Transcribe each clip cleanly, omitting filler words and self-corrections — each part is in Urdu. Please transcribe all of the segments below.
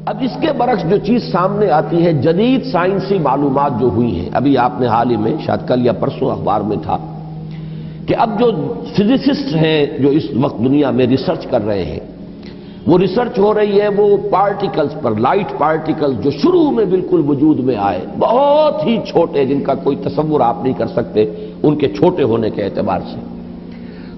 اب اس کے برعکس جو چیز سامنے آتی ہے، جدید سائنسی معلومات جو ہوئی ہیں، ابھی آپ نے حال ہی میں شاید کل یا پرسوں اخبار میں تھا کہ اب جو فزسسٹ ہیں جو اس وقت دنیا میں ریسرچ کر رہے ہیں، وہ ریسرچ ہو رہی ہے وہ پارٹیکلز پر، لائٹ پارٹیکلز جو شروع میں بالکل وجود میں آئے، بہت ہی چھوٹے، جن کا کوئی تصور آپ نہیں کر سکتے ان کے چھوٹے ہونے کے اعتبار سے۔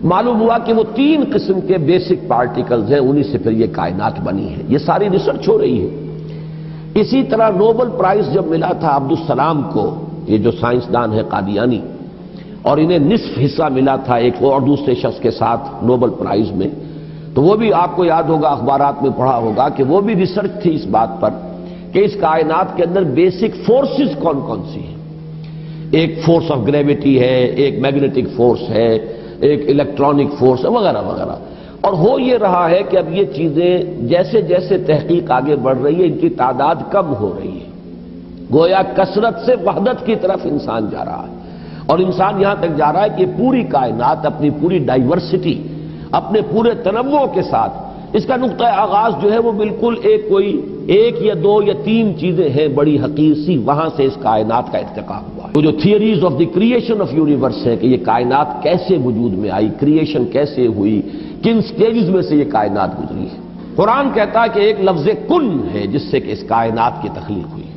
معلوم ہوا کہ وہ 3 قسم کے بیسک پارٹیکلز ہیں، انہی سے پھر یہ کائنات بنی ہے۔ یہ ساری ریسرچ ہو رہی ہے۔ اسی طرح نوبل پرائز جب ملا تھا عبدالسلام کو، یہ جو سائنسدان ہے قادیانی، اور انہیں نصف حصہ ملا تھا ایک اور دوسرے شخص کے ساتھ نوبل پرائز میں، تو وہ بھی آپ کو یاد ہوگا، اخبارات میں پڑھا ہوگا کہ وہ بھی ریسرچ تھی اس بات پر کہ اس کائنات کے اندر بیسک فورسز کون کون سی ہیں۔ ایک فورس آف گریویٹی ہے، ایک میگنیٹک فورس ہے، ایک الیکٹرانک فورس ہے، وغیرہ وغیرہ۔ اور ہو یہ رہا ہے کہ اب یہ چیزیں جیسے جیسے تحقیق آگے بڑھ رہی ہے، ان کی تعداد کم ہو رہی ہے، گویا کثرت سے وحدت کی طرف انسان جا رہا ہے، اور انسان یہاں تک جا رہا ہے کہ پوری کائنات اپنی پوری ڈائیورسٹی، اپنے پورے تنوع کے ساتھ، اس کا نقطہ آغاز جو ہے وہ بالکل ایک یا 2 یا 3 چیزیں ہیں بڑی حقیر سی، وہاں سے اس کائنات کا ارتقا ہوا۔ وہ جو theories of the creation of universe ہے کہ یہ کائنات کیسے وجود میں آئی، کریشن کیسے ہوئی، کن سٹیجز میں سے یہ کائنات گزری ہے۔ قرآن کہتا ہے کہ ایک لفظ کن ہے جس سے کہ اس کائنات کی تخلیق ہوئی۔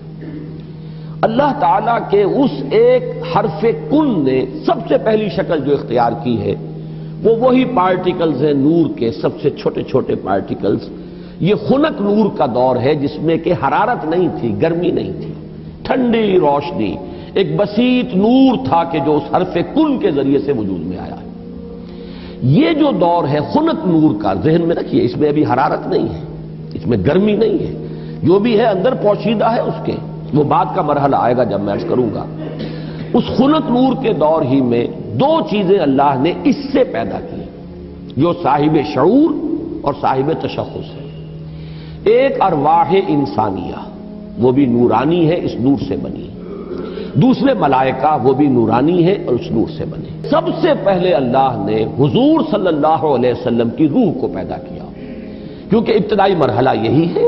اللہ تعالیٰ کے اس ایک حرف کن نے سب سے پہلی شکل جو اختیار کی ہے وہ وہی پارٹیکلز ہیں نور کے، سب سے چھوٹے چھوٹے پارٹیکلز۔ یہ خنک نور کا دور ہے جس میں کہ حرارت نہیں تھی، گرمی نہیں تھی، ٹھنڈی روشنی، ایک بسیط نور تھا کہ جو اس حرف کن کے ذریعے سے وجود میں آیا۔ یہ جو دور ہے خنک نور کا، ذہن میں رکھیے، اس میں ابھی حرارت نہیں ہے، اس میں گرمی نہیں ہے، جو بھی ہے اندر پوشیدہ ہے اس کے، وہ بعد کا مرحلہ آئے گا جب میں عرض کروں گا۔ اس خنک نور کے دور ہی میں 2 چیزیں اللہ نے اس سے پیدا کی جو صاحب شعور اور صاحب تشخص ہے۔ ایک ارواح انسانیہ، وہ بھی نورانی ہے، اس نور سے بنی۔ دوسرے ملائکہ، وہ بھی نورانی ہے اور اس نور سے بنے۔ سب سے پہلے اللہ نے حضور صلی اللہ علیہ وسلم کی روح کو پیدا کیا، کیونکہ ابتدائی مرحلہ یہی ہے۔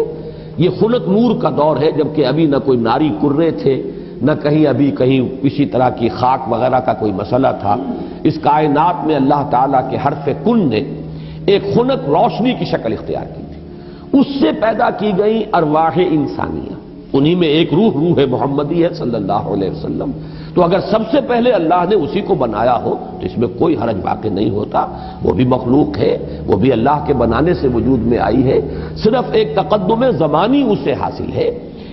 یہ خنک نور کا دور ہے، جبکہ ابھی نہ کوئی ناری کرے تھے، نہ کہیں کسی طرح کی خاک وغیرہ کا کوئی مسئلہ تھا۔ اس کائنات میں اللہ تعالیٰ کے حرف کن نے ایک خنک روشنی کی شکل اختیار کی تھی، اس سے پیدا کی گئی ارواح انسانیہ، انہی میں ایک روح محمدی ہے صلی اللہ علیہ وسلم۔ تو اگر سب سے پہلے اللہ نے اسی کو بنایا ہو تو اس میں کوئی حرج واقع نہیں ہوتا، وہ بھی مخلوق ہے، وہ بھی اللہ کے بنانے سے وجود میں آئی ہے، صرف ایک تقدم زمانی اسے حاصل ہے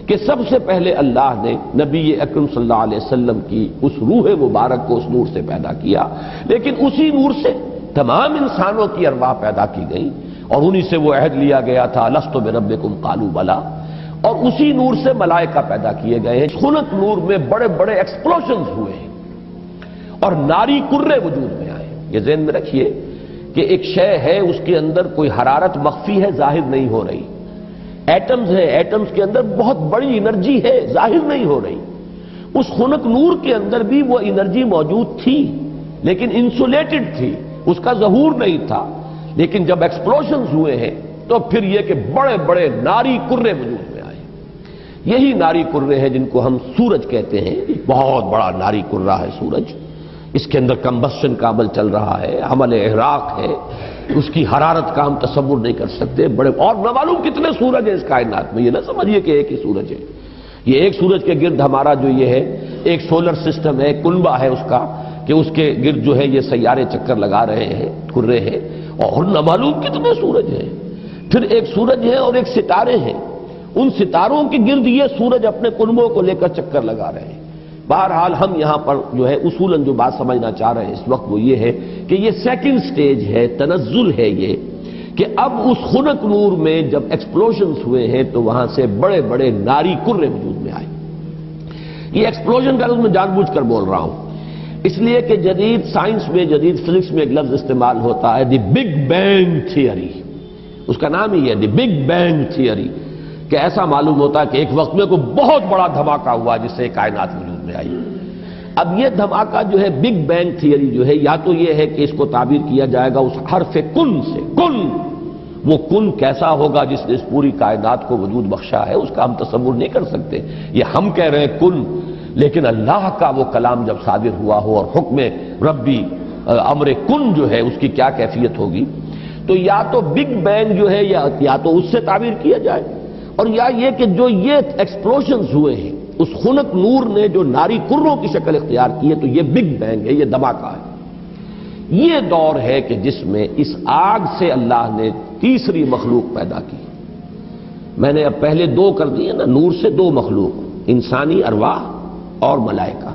کہ سب سے پہلے اللہ نے نبی اکرم صلی اللہ علیہ وسلم کی اس روح مبارک کو اس نور سے پیدا کیا، لیکن اسی نور سے تمام انسانوں کی ارواح پیدا کی گئی، اور انہی سے وہ عہد لیا گیا تھا لست بربکم قالوا بلی، اور اسی نور سے ملائکہ پیدا کیے گئے ہیں۔ خنک نور میں بڑے بڑے ایکسپلوژنز ہوئے ہیں اور ناری کرے وجود میں آئے۔ یہ ذہن میں رکھیے کہ ایک شے ہے، اس کے اندر کوئی حرارت مخفی ہے، ظاہر نہیں ہو رہی۔ ایٹمز ہے، ایٹمز کے اندر بہت بڑی انرجی ہے، ظاہر نہیں ہو رہی۔ اس خنک نور کے اندر بھی وہ انرجی موجود تھی، لیکن انسولیٹڈ تھی، اس کا ظہور نہیں تھا۔ لیکن جب ایکسپلوژنز ہوئے ہیں تو پھر یہ کہ بڑے بڑے ناری کرے وجود میں آئے۔ یہی ناری کرے ہیں جن کو ہم سورج کہتے ہیں، بہت بڑا ناری کرہ ہے سورج، اس کے اندر کمبسشن کا عمل چل رہا ہے، عمل احراق ہے، اس کی حرارت کا ہم تصور نہیں کر سکتے۔ بڑے اور نہ معلوم کتنے سورج ہیں اس کائنات میں، یہ نہ سمجھیے کہ ایک ہی سورج ہے۔ یہ ایک سورج کے گرد ہمارا جو یہ ہے ایک سولر سسٹم ہے، کنبہ ہے اس کا، کہ اس کے گرد جو ہے یہ سیارے چکر لگا رہے ہیں، کرے ہیں، اور نہ معلوم کتنے سورج ہیں۔ پھر ایک سورج ہے اور ایک ستارے ہیں، ان ستاروں کے گرد یہ سورج اپنے کنبوں کو لے کر چکر لگا رہے ہیں۔ بہرحال ہم یہاں پر جو ہے اصولاً جو بات سمجھنا چاہ رہے ہیں اس وقت وہ یہ ہے کہ یہ سیکنڈ سٹیج ہے، تنزل ہے یہ، کہ اب اس خنک نور میں جب ایکسپلوژنز ہوئے ہیں تو وہاں سے بڑے بڑے ناری کرے وجود میں آئے۔ یہ ایکسپلوژن کا لفظ میں جان بوجھ کر بول رہا ہوں، اس لیے کہ جدید سائنس میں، جدید فزکس میں ایک لفظ استعمال ہوتا ہے دی بگ بینگ تھیوری، اس کا نام ہی ہے دی بگ بینگ تھیوری، کہ ایسا معلوم ہوتا ہے کہ ایک وقت میں کوئی بہت بڑا دھماکہ ہوا جس سے کائنات وجود میں آئی۔ اب یہ دھماکہ جو ہے بگ بینگ تھیوری جو ہے، یا تو یہ ہے کہ اس کو تعبیر کیا جائے گا اس حرف کن سے، کن، وہ کن کیسا ہوگا جس نے اس پوری کائنات کو وجود بخشا ہے، اس کا ہم تصور نہیں کر سکتے۔ یہ ہم کہہ رہے ہیں کن، لیکن اللہ کا وہ کلام جب صادر ہوا ہو اور حکم ربی امر کن جو ہے اس کی کیا کیفیت ہوگی، تو یا تو بگ بینگ جو ہے یا تو اس سے تعبیر کیا جائے، اور یا یہ کہ جو یہ ایکسپلوژنز ہوئے ہیں اس خنک نور نے جو ناری کروں کی شکل اختیار کی ہے، تو یہ بگ بینگ ہے، یہ دھماکہ ہے۔ یہ دور ہے کہ جس میں اس آگ سے اللہ نے تیسری مخلوق پیدا کی۔ میں نے اب پہلے دو کر دیے نا، نور سے دو مخلوق، انسانی ارواح اور ملائکہ۔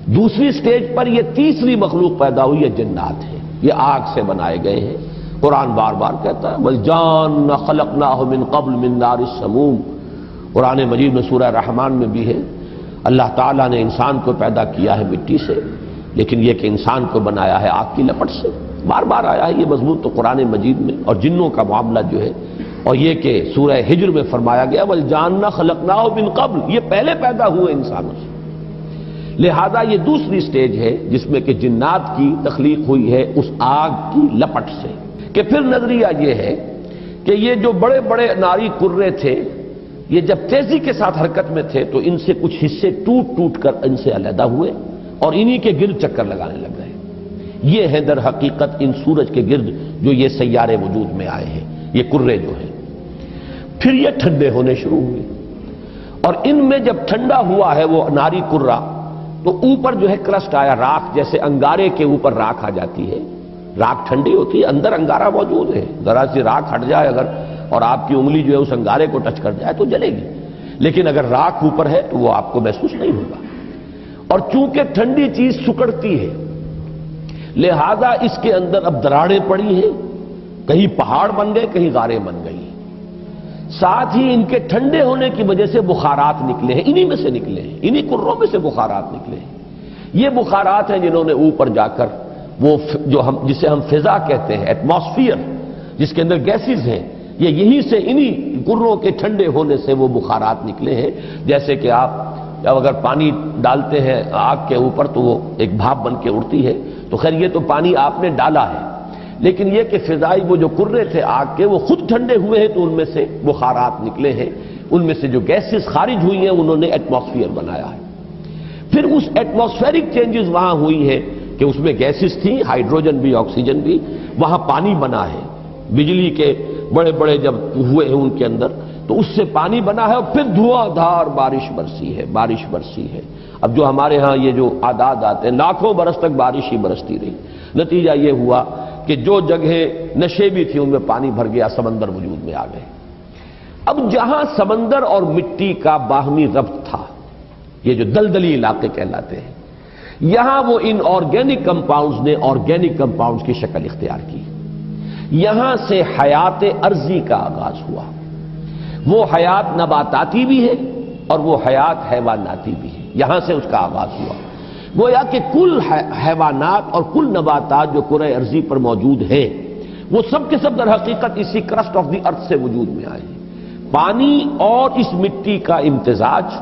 دوسری سٹیج پر یہ تیسری مخلوق پیدا ہوئی ہے، جنات ہے، یہ آگ سے بنائے گئے ہیں۔ قرآن بار بار کہتا ہے وَالْجَانَّ خَلَقْنَاهُ مِن قَبْلُ مِن نَارِ السَّمُومِ۔ قرآن مجید میں سورہ رحمان میں بھی ہے، اللہ تعالیٰ نے انسان کو پیدا کیا ہے مٹی سے، لیکن یہ کہ انسان کو بنایا ہے آگ کی لپٹ سے۔ بار بار آیا ہے یہ مضمون تو قرآن مجید میں، اور جنوں کا معاملہ جو ہے، اور یہ کہ سورہ ہجر میں فرمایا گیا وَالْجَانَّ خَلَقْنَاهُ مِن قَبْلُ، یہ پہلے پیدا ہوئے انسانوں سے۔ لہذا یہ دوسری سٹیج ہے جس میں کہ جنات کی تخلیق ہوئی ہے اس آگ کی لپٹ سے۔ کہ پھر نظریہ یہ ہے کہ یہ جو بڑے بڑے ناری کرے تھے، یہ جب تیزی کے ساتھ حرکت میں تھے تو ان سے کچھ حصے ٹوٹ ٹوٹ کر ان سے علیحدہ ہوئے اور انہی کے گرد چکر لگانے لگ گئے۔ یہ ہے در حقیقت ان سورج کے گرد جو یہ سیارے وجود میں آئے ہیں، یہ کرے جو ہیں۔ پھر یہ ٹھنڈے ہونے شروع ہوئے، اور ان میں جب ٹھنڈا ہوا ہے وہ ناری کرہ، تو اوپر جو ہے کرسٹ آیا، راکھ، جیسے انگارے کے اوپر راکھ آ جاتی ہے، راکھ ٹھنڈی ہوتی ہے، اندر انگارہ موجود ہے، ذرا سی راکھ ہٹ جائے اگر اور آپ کی انگلی جو ہے اس انگارے کو ٹچ کر جائے تو جلے گی، لیکن اگر راکھ اوپر ہے تو وہ آپ کو محسوس نہیں ہوگا۔ اور چونکہ ٹھنڈی چیز سکڑتی ہے، لہذا اس کے اندر اب دراڑیں پڑی ہیں، کہیں پہاڑ بن گئے، کہیں غاریں بن گئی، ساتھ ہی ان کے ٹھنڈے ہونے کی وجہ سے بخارات نکلے ہیں، انہی میں سے نکلے ہیں، انہی کروں میں سے بخارات نکلے ہیں۔ یہ بخارات ہیں جنہوں نے اوپر جا کر وہ جو جسے ہم فضا کہتے ہیں، ایٹماسفیئر، جس کے اندر گیسز ہیں، یہ یہیں سے انہی کروں کے ٹھنڈے ہونے سے وہ بخارات نکلے ہیں۔ جیسے کہ آپ جب اگر پانی ڈالتے ہیں آگ کے اوپر تو وہ ایک بھاپ بن کے اڑتی ہے، تو خیر یہ تو پانی آپ نے ڈالا ہے، لیکن یہ کہ فضائی وہ جو کرے تھے آگ کے وہ خود ٹھنڈے ہوئے ہیں تو ان میں سے بخارات نکلے ہیں، ان میں سے جو گیسز خارج ہوئی ہیں انہوں نے ایٹماسفیئر بنایا ہے۔ پھر اس ایٹماسفیرک چینجز وہاں ہوئی ہے کہ اس میں گیسز تھیں، ہائیڈروجن بھی، آکسیجن بھی، وہاں پانی بنا ہے، بجلی کے بڑے بڑے جب ہوئے ہیں ان کے اندر تو اس سے پانی بنا ہے، اور پھر دھواں دھار بارش برسی ہے، بارش برسی ہے۔ اب جو ہمارے ہاں یہ جو اعداد آتے ہیں، لاکھوں برس تک بارش ہی برستی رہی، نتیجہ یہ ہوا کہ جو جگہیں نشیبی تھی ان میں پانی بھر گیا، سمندر وجود میں آ گئے۔ اب جہاں سمندر اور مٹی کا باہمی ربط تھا، یہ جو دلدلی علاقے کہلاتے ہیں، یہاں وہ ان آرگینک کمپاؤنڈز نے آرگینک کمپاؤنڈز کی شکل اختیار کی، یہاں سے حیات ارضی کا آغاز ہوا۔ وہ حیات نباتاتی بھی ہے اور وہ حیات حیواناتی بھی ہے، یہاں سے اس کا آغاز ہوا۔ گویا کہ کل حیوانات اور کل نباتات جو کرۂ ارضی پر موجود ہیں وہ سب کے سب در حقیقت اسی کرسٹ آف دی ارتھ سے وجود میں آئے ہیں۔ پانی اور اس مٹی کا امتزاج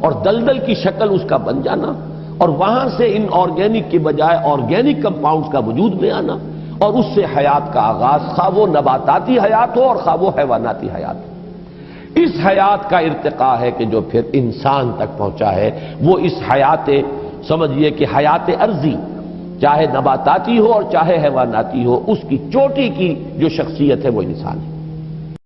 اور دلدل کی شکل اس کا بن جانا، اور وہاں سے ان آرگینک کی بجائے آرگینک کمپاؤنڈز کا وجود میں آنا، اور اس سے حیات کا آغاز، خواہ وہ نباتاتی حیات ہو اور خواہ وہ حیواناتی حیات ہو۔ اس حیات کا ارتقاء ہے کہ جو پھر انسان تک پہنچا ہے، وہ اس حیات، سمجھیے کہ حیات ارضی، چاہے نباتاتی ہو اور چاہے حیواناتی ہو، اس کی چوٹی کی جو شخصیت ہے وہ انسان ہے۔